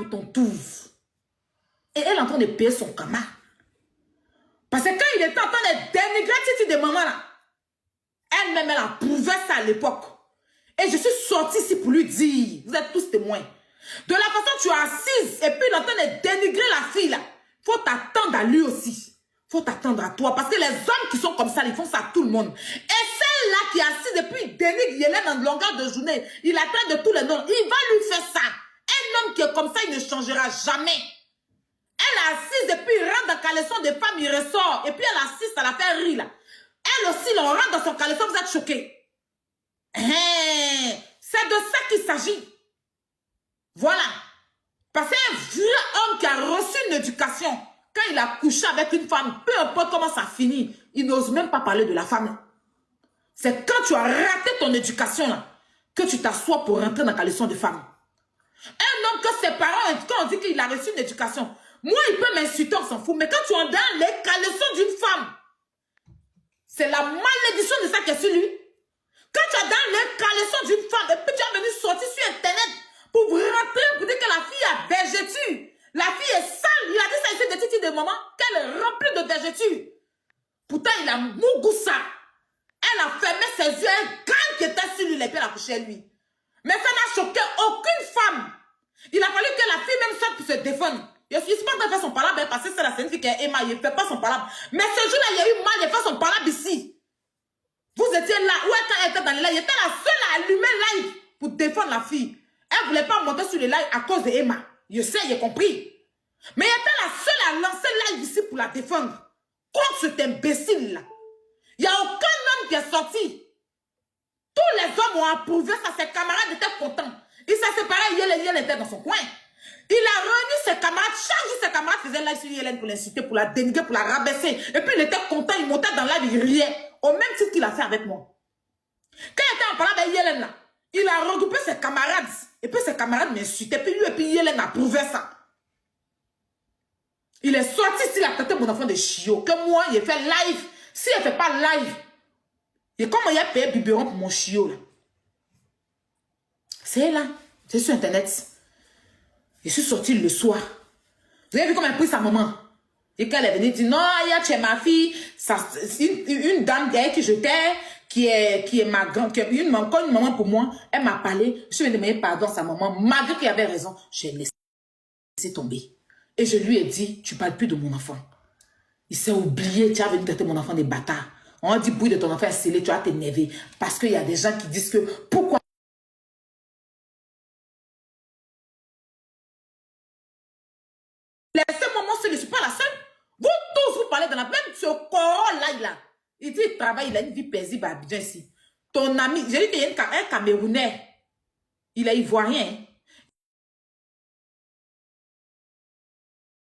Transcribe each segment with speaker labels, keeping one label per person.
Speaker 1: pour ton tour. Et elle est en train de payer son camarade. Parce que quand il était en train de dénigrer Titi de maman là, elle-même, elle a prouvé ça à l'époque. Et je suis sortie ici pour lui dire, vous êtes tous témoins. De la façon dont tu es assise et puis il est en train de dénigrer la fille là, faut t'attendre à lui aussi. Faut t'attendre à toi. Parce que les hommes qui sont comme ça, ils font ça à tout le monde. Et celle-là qui est assise et puis il dénigre Yélène en longueur de journée, il la traite de tous les noms, il va lui faire ça. Un homme qui est comme ça, il ne changera jamais. Elle est assise et puis il rentre dans caleçon de femme, il ressort. Et puis elle est assise, ça la fait rire là. Elle aussi, là, on rentre dans son caleçon, vous êtes choqués. C'est de ça qu'il s'agit. Voilà. Parce qu'un vieux homme qui a reçu une éducation, quand il a couché avec une femme, peu importe comment ça finit, il n'ose même pas parler de la femme. C'est quand tu as raté ton éducation là, que tu t'assois pour rentrer dans la leçon de femme. Un homme que ses parents, quand on dit qu'il a reçu une éducation, moi il peut m'insulter, on s'en fout, mais quand tu es dans les caleçons d'une femme, c'est la malédiction de ça qui est sur lui. Quand tu es dans les caleçons d'une femme, et puis tu es venu sortir sur internet pour rentrer, pour dire que la fille a végéture. La fille est sale. Il a dit ça ici de Titi de maman, qu'elle est remplie de végéture. Pourtant, il a mougoussa. Elle a fermé ses yeux, un gang qui était sur lui, et puis elle a couché lui. Mais ça n'a choqué aucune femme. Il a fallu que la fille même sorte pour se défendre. Je ne suis pas en train de faire son palabre, parce que c'est la scène qui est Emma, il ne fait pas son palabre. Mais ce jour-là, il y a eu mal, il a fait son palabre ici. Vous étiez là, où elle était dans le live, il était la seule à allumer le live pour défendre la fille. Elle ne voulait pas monter sur le live à cause de Emma. Je sais, j'ai compris. Mais elle était la seule à lancer le live ici pour la défendre. Contre cet imbécile-là. Il n'y a aucun homme qui est sorti. Tous les hommes ont approuvé ça, ses camarades étaient contents. Il s'est séparé, Yélène était dans son coin. Il a réuni ses camarades, chaque jour ses camarades faisaient live sur Yélène pour l'insulter, pour la dénigrer, pour la rabaisser. Et puis il était content, il montait dans la live, il riait. Au même titre qu'il a fait avec moi. Quand il était en parlant avec Yélène là, il a regroupé ses camarades. Et puis ses camarades m'insultaient. Puis lui et puis Yélène a prouvé ça. Il est sorti s'il a traité mon enfant de chiot. Que moi, il a fait live. Si elle ne fait pas live, et comment il a payé biberon pour mon chiot là? C'est là. C'est sur internet. Je suis sorti le soir. Vous avez vu comment elle a pris sa maman? Et quand elle est venue dire non, tu es ma fille, une dame derrière qui j'étais, qui est ma grande, qui est une maman pour moi, elle m'a parlé, je lui ai demandé pardon à sa maman, malgré qu'il avait raison, j'ai laissé tomber. Et je lui ai dit, tu parles plus de mon enfant. Il s'est oublié, tu as venu traiter mon enfant des bâtards. On dit bruit de ton enfant est scellé, tu vas t'énerver. Parce qu'il y a des gens qui disent que, pourquoi laissez-moi, moi, je ne suis pas la seule. Vous tous, vous parlez de la même, ce corps-là, il dit, il travaille, il a une vie paisible à Abidjan ici. Ton ami, j'ai dit qu'il y a un Camerounais, il est ivoirien.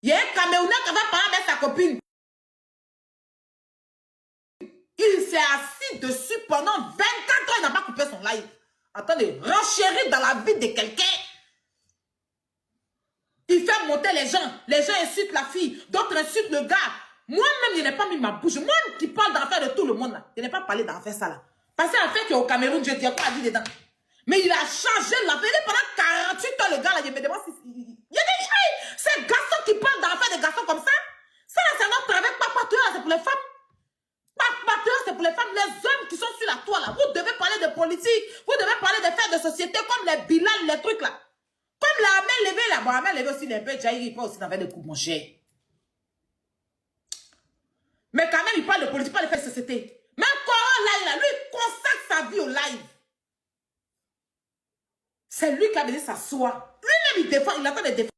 Speaker 1: Il y a un Camerounais qui va parler avec sa copine. Il s'est assis dessus pendant 24 ans, il n'a pas coupé son live. Attendez, renchérir dans la vie de quelqu'un. Il fait monter les gens insultent la fille, d'autres insultent le gars. Moi-même, je n'ai pas mis ma bouche. Moi qui parle d'affaires de tout le monde, là, je n'ai pas parlé d'affaires ça là. Parce que l'affaire qui est au Cameroun, je dis quoi a dit dedans. Mais il a changé l'affaire. Pendant 48 ans, le gars là, je me demande si... Il a dit, hey, ces garçons qui parlent d'affaires des garçons comme ça, ça là, c'est notre travail. Papa, c'est pour les femmes. Papa, c'est pour les femmes. Les hommes qui sont sur la toile là, vous devez parler de politique, vous devez parler de faits de société comme les bilans, les trucs là. Comme la main levée là, bon, la main levée aussi, il est un peu déjà, il pas aussi dans des coups, mon cher. Mais quand même, il parle de politique, pas de faits de société. Même Coran là, lui, il consacre sa vie au live. C'est lui qui a venu s'asseoir. Lui-même, il défend, il attend de défendre.